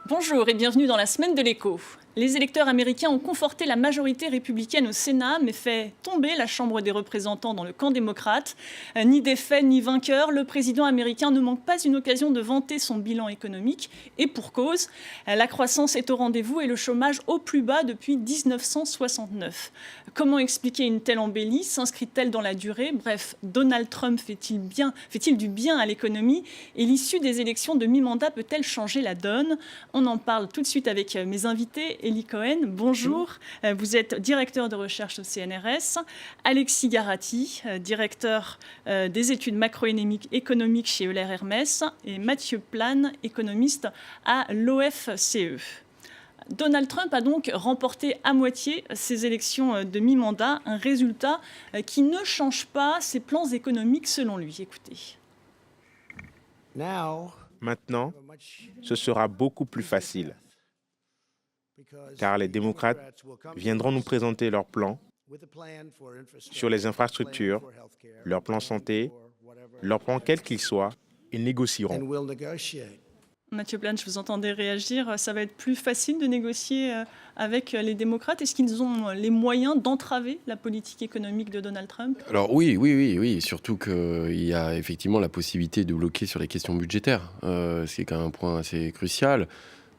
Bonjour et bienvenue dans la semaine de l'écho. Les électeurs américains ont conforté la majorité républicaine au Sénat, mais fait tomber la Chambre des représentants dans le camp démocrate. Ni défait, ni vainqueur, le président américain ne manque pas une occasion de vanter son bilan économique. Et pour cause, la croissance est au rendez-vous et le chômage au plus bas depuis 1969. Comment expliquer une telle embellie? S'inscrit-elle dans la durée? Bref, Donald Trump fait-il du bien à l'économie? Et l'issue des élections de mi-mandat peut-elle changer la donne? On en parle tout de suite avec mes invités. Eli Cohen, bonjour. Vous êtes directeur de recherche au CNRS. Alexis Garati, directeur des études macroéconomiques chez Euler Hermès. Et Mathieu Plane, économiste à l'OFCE. Donald Trump a donc remporté à moitié ces élections de mi-mandat, un résultat qui ne change pas ses plans économiques selon lui. Écoutez. Maintenant, ce sera beaucoup plus facile, car les démocrates viendront nous présenter leurs plans sur les infrastructures, leurs plans santé, leurs plans quels qu'ils soient, et négocieront. Mathieu Plane, je vous entendais réagir. Ça va être plus facile de négocier avec les démocrates. Est-ce qu'ils ont les moyens d'entraver la politique économique de Donald Trump? Alors oui. Surtout qu'il y a effectivement la possibilité de bloquer sur les questions budgétaires. C'est quand même un point assez crucial.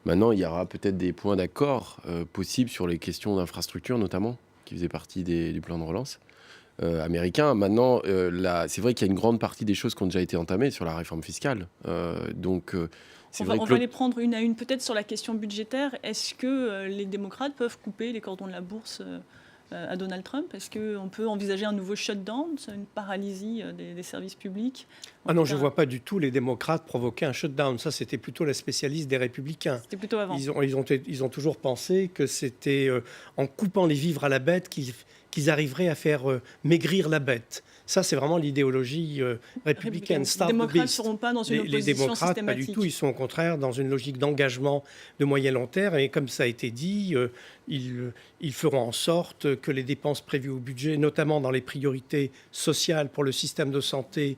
Maintenant, il y aura peut-être des points d'accord possibles sur les questions d'infrastructure, notamment, qui faisaient partie du plan de relance américain. Maintenant, c'est vrai qu'il y a une grande partie des choses qui ont déjà été entamées sur la réforme fiscale. On va les prendre une à une. Peut-être sur la question budgétaire, est-ce que les démocrates peuvent couper les cordons de la bourse à Donald Trump? Est-ce qu'on peut envisager un nouveau shutdown, une paralysie des services publics? Non, je ne vois pas du tout les démocrates provoquer un shutdown. Ça, c'était plutôt la spécialiste des républicains. C'était plutôt avant. Ils ont toujours pensé que c'était en coupant les vivres à la bête qu'ils arriveraient à faire maigrir la bête. Ça, c'est vraiment l'idéologie républicaine. Les démocrates ne seront pas dans une opposition systématique. Les démocrates, pas du tout. Ils sont au contraire dans une logique d'engagement de moyen long terme. Et comme ça a été dit, ils feront en sorte que les dépenses prévues au budget, notamment dans les priorités sociales pour le système de santé,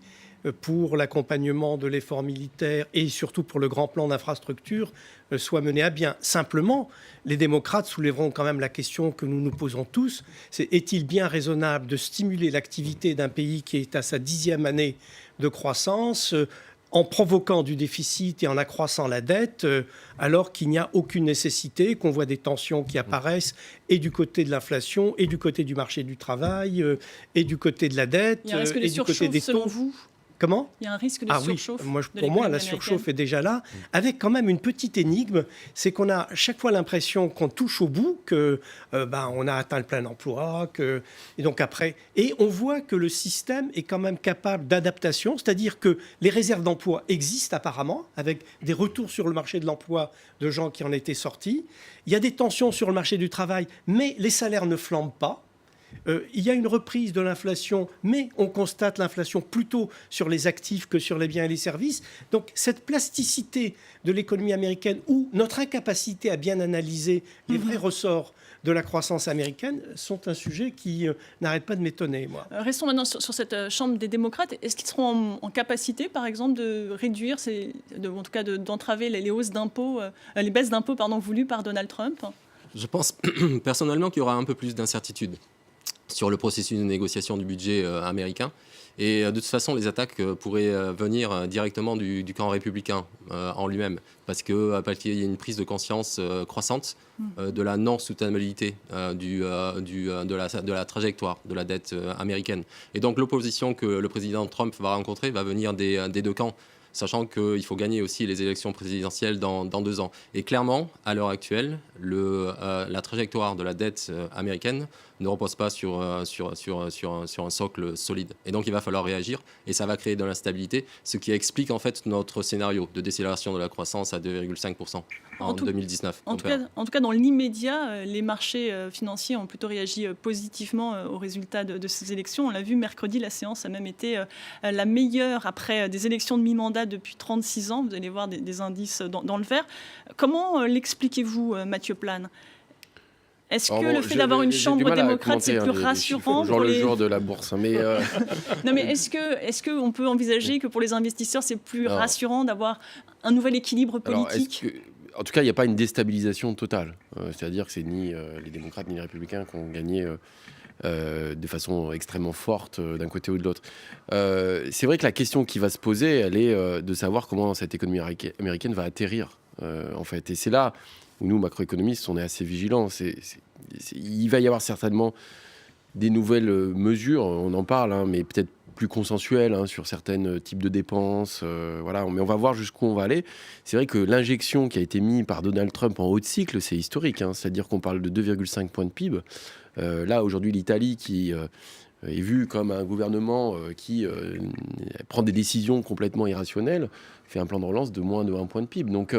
pour l'accompagnement de l'effort militaire et surtout pour le grand plan d'infrastructure, soit mené à bien. Simplement, les démocrates soulèveront quand même la question que nous nous posons tous, est-il bien raisonnable de stimuler l'activité d'un pays qui est à sa 10e année de croissance en provoquant du déficit et en accroissant la dette, alors qu'il n'y a aucune nécessité, qu'on voit des tensions qui apparaissent, et du côté de l'inflation, et du côté du marché du travail, et du côté de la dette, et du côté des taux. Selon vous? Comment? Il y a un risque de surchauffe. Oui. Pour moi, la surchauffe est déjà là, avec quand même une petite énigme, c'est qu'on a chaque fois l'impression qu'on touche au bout, que on a atteint le plein emploi, et donc après, et on voit que le système est quand même capable d'adaptation, c'est-à-dire que les réserves d'emploi existent apparemment, avec des retours sur le marché de l'emploi de gens qui en étaient sortis. Il y a des tensions sur le marché du travail, mais les salaires ne flambent pas. Il y a une reprise de l'inflation, mais on constate l'inflation plutôt sur les actifs que sur les biens et les services. Donc cette plasticité de l'économie américaine ou notre incapacité à bien analyser les vrais ressorts de la croissance américaine sont un sujet qui n'arrête pas de m'étonner, moi. Restons maintenant sur cette Chambre des démocrates. Est-ce qu'ils seront en capacité, par exemple, de réduire, en tout cas d'entraver les hausses d'impôts, les baisses d'impôts voulues par Donald Trump? Je pense personnellement qu'il y aura un peu plus d'incertitude sur le processus de négociation du budget américain. Et de toute façon, les attaques pourraient venir directement du camp républicain en lui-même, parce qu'il y a une prise de conscience croissante de la non-soutenabilité de la trajectoire de la dette américaine. Et donc l'opposition que le président Trump va rencontrer va venir des deux camps, sachant qu'il faut gagner aussi les élections présidentielles dans 2 ans. Et clairement, à l'heure actuelle, la trajectoire de la dette américaine ne repose pas sur un socle solide. Et donc, il va falloir réagir, et ça va créer de l'instabilité, ce qui explique en fait notre scénario de décélération de la croissance à 2,5% en 2019. En tout cas, dans l'immédiat, les marchés financiers ont plutôt réagi positivement aux résultats de ces élections. On l'a vu mercredi, la séance a même été la meilleure après des élections de mi-mandat depuis 36 ans. Vous allez voir des indices dans le vert. Comment l'expliquez-vous, Mathieu Plane? Est-ce que le fait d'avoir une chambre démocrate, c'est plus rassurant pour le jour de la bourse, mais Non, mais est-ce qu'on peut envisager que pour les investisseurs, c'est plus rassurant d'avoir un nouvel équilibre politique? en tout cas, il n'y a pas une déstabilisation totale. C'est-à-dire que c'est ni les démocrates ni les républicains qui ont gagné de façon extrêmement forte d'un côté ou de l'autre. C'est vrai que la question qui va se poser, elle est de savoir comment cette économie américaine va atterrir, en fait. Et c'est là où nous, macroéconomistes, on est assez vigilants. Il va y avoir certainement des nouvelles mesures, on en parle, hein, mais peut-être plus consensuelles sur certains types de dépenses. Voilà. Mais on va voir jusqu'où on va aller. C'est vrai que l'injection qui a été mise par Donald Trump en haut de cycle, c'est historique. C'est-à-dire qu'on parle de 2,5 points de PIB. Là, aujourd'hui, l'Italie, qui est vue comme un gouvernement qui prend des décisions complètement irrationnelles, fait un plan de relance de moins de 1 point de PIB. Donc,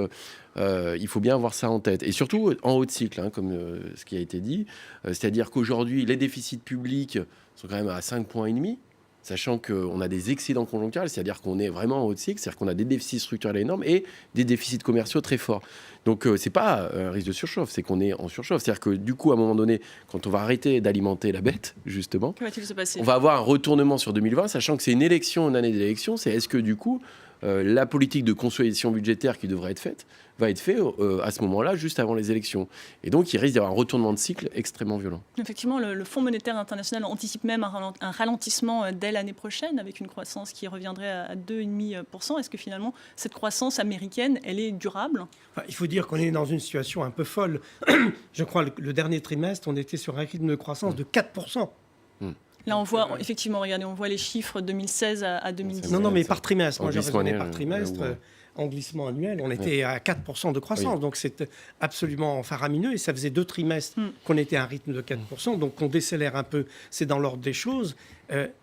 il faut bien avoir ça en tête. Et surtout, en haut de cycle, comme ce qui a été dit. C'est-à-dire qu'aujourd'hui, les déficits publics sont quand même à 5,5 points, sachant qu'on a des excédents conjoncturels, c'est-à-dire qu'on est vraiment en haut de cycle, c'est-à-dire qu'on a des déficits structurels énormes et des déficits commerciaux très forts. Donc, c'est pas un risque de surchauffe, c'est qu'on est en surchauffe. C'est-à-dire que du coup, à un moment donné, quand on va arrêter d'alimenter la bête, justement, que va-t-il se passer ? On va avoir un retournement sur 2020, sachant que c'est une élection, une année d'élection. C'est est-ce que du coup, la politique de consolidation budgétaire qui devrait être faite va être faite à ce moment-là, juste avant les élections. Et donc, il risque d'y avoir un retournement de cycle extrêmement violent. Effectivement, le Fonds monétaire international anticipe même un ralentissement dès l'année prochaine, avec une croissance qui reviendrait à 2,5%. Est-ce que finalement, cette croissance américaine, elle est durable ? Il faut dire qu'on est dans une situation un peu folle. Je crois que le dernier trimestre, on était sur un rythme de croissance de 4%. Là, on voit, effectivement, regardez, on voit les chiffres 2016 à 2019. Non, mais par trimestre. Moi, j'ai raisonné annuel, par trimestre. En glissement annuel, on était à 4% de croissance. Oui. Donc, c'est absolument faramineux. Et ça faisait 2 trimestres qu'on était à un rythme de 4%. Donc, on décélère un peu. C'est dans l'ordre des choses.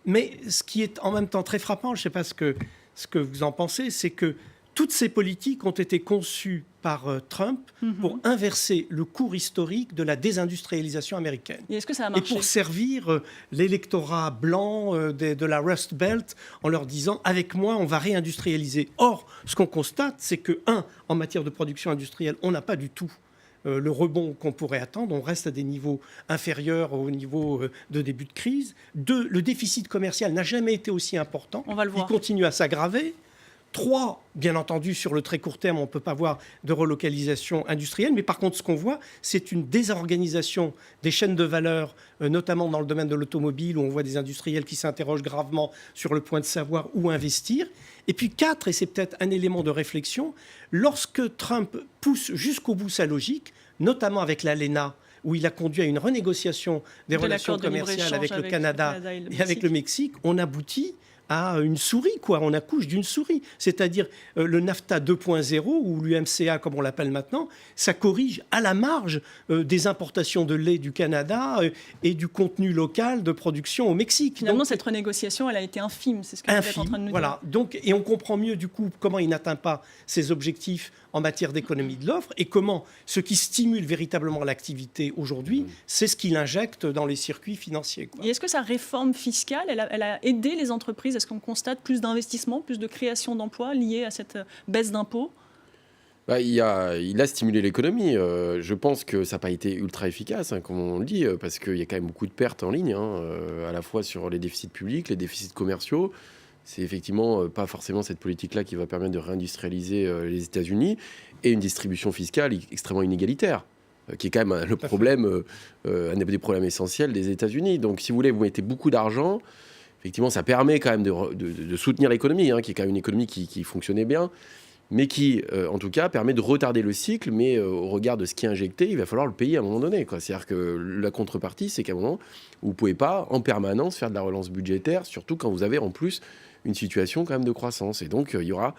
Mais ce qui est en même temps très frappant, je ne sais pas ce que vous en pensez, c'est que toutes ces politiques ont été conçues par Trump pour inverser le cours historique de la désindustrialisation américaine. Et est-ce que ça a marché ? Et pour servir l'électorat blanc de la Rust Belt en leur disant « avec moi, on va réindustrialiser ». Or, ce qu'on constate, c'est que, en matière de production industrielle, on n'a pas du tout le rebond qu'on pourrait attendre. On reste à des niveaux inférieurs au niveau de début de crise. 2, le déficit commercial n'a jamais été aussi important. On va le voir. Il continue à s'aggraver. 3, bien entendu, sur le très court terme, on ne peut pas voir de relocalisation industrielle. Mais par contre, ce qu'on voit, c'est une désorganisation des chaînes de valeur, notamment dans le domaine de l'automobile, où on voit des industriels qui s'interrogent gravement sur le point de savoir où investir. Et puis 4, et c'est peut-être un élément de réflexion, lorsque Trump pousse jusqu'au bout sa logique, notamment avec l'ALENA, où il a conduit à une renégociation des relations commerciales avec le Canada et avec le Mexique, on aboutit à une souris, quoi. On accouche d'une souris. C'est-à-dire le NAFTA 2.0, ou l'UMCA, comme on l'appelle maintenant, ça corrige à la marge des importations de lait du Canada et du contenu local de production au Mexique. Finalement, donc, cette renégociation, elle a été infime, c'est ce que vous êtes en train de nous dire. Donc, et on comprend mieux, du coup, comment il n'atteint pas ses objectifs en matière d'économie de l'offre et comment ce qui stimule véritablement l'activité aujourd'hui, c'est ce qu'il injecte dans les circuits financiers, quoi. Et est-ce que sa réforme fiscale, elle a aidé les entreprises ? Est-ce qu'on constate plus d'investissements, plus de création d'emplois liés à cette baisse d'impôts ? Il a stimulé l'économie. Je pense que ça n'a pas été ultra efficace, comme on le dit, parce qu'il y a quand même beaucoup de pertes en ligne, à la fois sur les déficits publics, les déficits commerciaux. C'est effectivement pas forcément cette politique-là qui va permettre de réindustrialiser les États-Unis, et une distribution fiscale extrêmement inégalitaire, qui est quand même le problème, un des problèmes essentiels des États-Unis. Donc, si vous voulez, vous mettez beaucoup d'argent. Effectivement, ça permet quand même de soutenir l'économie, qui est quand même une économie qui fonctionnait bien, mais qui, en tout cas, permet de retarder le cycle. Mais au regard de ce qui est injecté, il va falloir le payer à un moment donné, quoi. C'est-à-dire que la contrepartie, c'est qu'à un moment, vous ne pouvez pas, en permanence, faire de la relance budgétaire, surtout quand vous avez, en plus, une situation quand même de croissance. Et donc, il y aura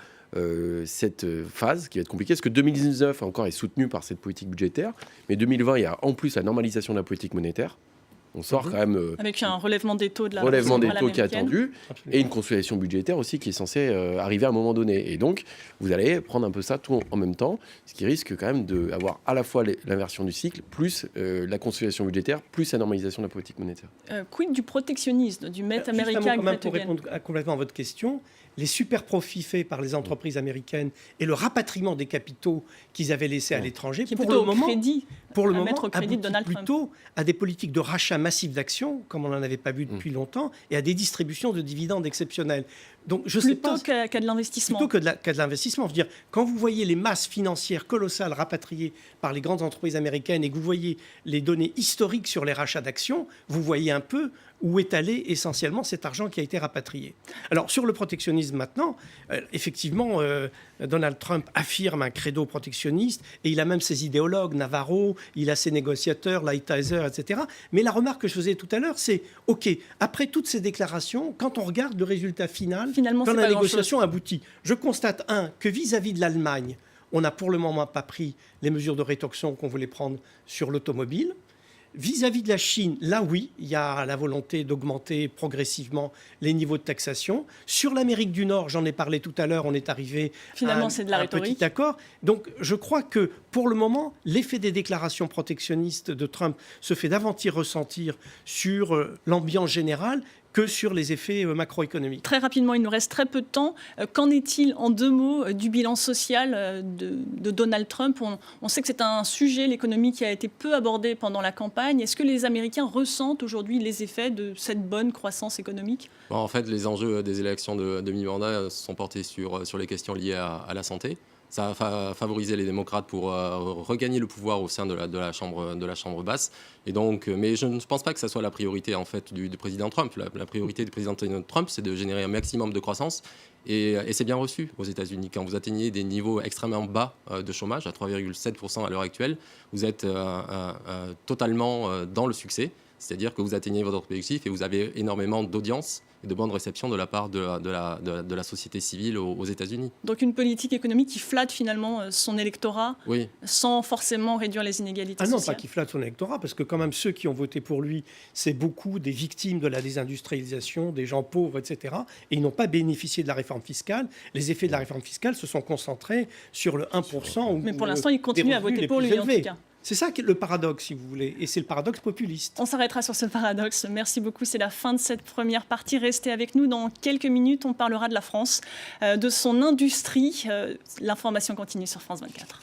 cette phase qui va être compliquée, parce que 2019, encore, est soutenue par cette politique budgétaire, mais 2020, il y a en plus la normalisation de la politique monétaire. On sort quand même... avec un relèvement des taux de la relèvement des taux qui est attendu, et une consolidation budgétaire aussi qui est censée arriver à un moment donné. Et donc, vous allez prendre un peu ça tout en même temps, ce qui risque quand même d'avoir à la fois l'inversion du cycle, plus la consolidation budgétaire, plus la normalisation de la politique monétaire. Quid du protectionnisme, du Met américain? Pour répondre complètement à votre question, les super profits faits par les entreprises américaines et le rapatriement des capitaux qu'ils avaient laissés à l'étranger, Qui est pour plutôt le moment, à mettre au crédit de Donald Trump. plutôt à des politiques de rachat massif d'actions, comme on n'en avait pas vu depuis longtemps, et à des distributions de dividendes exceptionnelles. Donc, je sais pas, Plutôt qu'à de l'investissement. plutôt qu'à de l'investissement. Je veux dire, quand vous voyez les masses financières colossales rapatriées par les grandes entreprises américaines et que vous voyez les données historiques sur les rachats d'actions, vous voyez un peu où est allé essentiellement cet argent qui a été rapatrié. Alors, sur le protectionnisme maintenant, effectivement, Donald Trump affirme un credo protectionniste et il a même ses idéologues, Navarro, il a ses négociateurs, Lighthizer, etc. Mais la remarque que je faisais tout à l'heure, c'est, OK, après toutes ces déclarations, quand on regarde le résultat final, Finalement, quand c'est la pas négociation aboutit, je constate, que vis-à-vis de l'Allemagne, on n'a pour le moment pas pris les mesures de rétorsion qu'on voulait prendre sur l'automobile. Vis-à-vis de la Chine, là oui, il y a la volonté d'augmenter progressivement les niveaux de taxation. Sur l'Amérique du Nord, j'en ai parlé tout à l'heure, on est arrivé Finalement, à c'est de la un rhétorique. petit accord. Donc je crois que pour le moment, l'effet des déclarations protectionnistes de Trump se fait davantage ressentir sur l'ambiance générale que sur les effets macroéconomiques. Très rapidement, il nous reste très peu de temps. Qu'en est-il en 2 mots du bilan social de Donald Trump ? On sait que c'est un sujet, l'économie, qui a été peu abordé pendant la campagne. Est-ce que les Américains ressentent aujourd'hui les effets de cette bonne croissance économique ? En fait, les enjeux des élections de mi-mandat sont portés sur les questions liées à la santé. Ça a favorisé les démocrates pour regagner le pouvoir au sein de la chambre basse. Et donc, mais je ne pense pas que ça soit la priorité en fait du président Trump. La priorité du président Trump, c'est de générer un maximum de croissance. Et c'est bien reçu aux États-Unis. Quand vous atteignez des niveaux extrêmement bas de chômage, à 3,7% à l'heure actuelle, vous êtes totalement dans le succès. C'est-à-dire que vous atteignez votre objectif et vous avez énormément d'audience et de bonne réception de la part de la société civile aux États-Unis. Donc une politique économique qui flatte finalement son électorat, oui, sans forcément réduire les inégalités sociales. sociales. Pas qui flatte son électorat, parce que quand même ceux qui ont voté pour lui, c'est beaucoup des victimes de la désindustrialisation, des gens pauvres, etc. Et ils n'ont pas bénéficié de la réforme fiscale. Les effets de la réforme fiscale se sont concentrés sur le 1%. Mais pour l'instant, ils continuent à voter pour lui, en tout cas. C'est ça qui est le paradoxe, si vous voulez, et c'est le paradoxe populiste. On s'arrêtera sur ce paradoxe. Merci beaucoup, c'est la fin de cette première partie. Restez avec nous, dans quelques minutes, on parlera de la France, de son industrie. L'information continue sur France 24.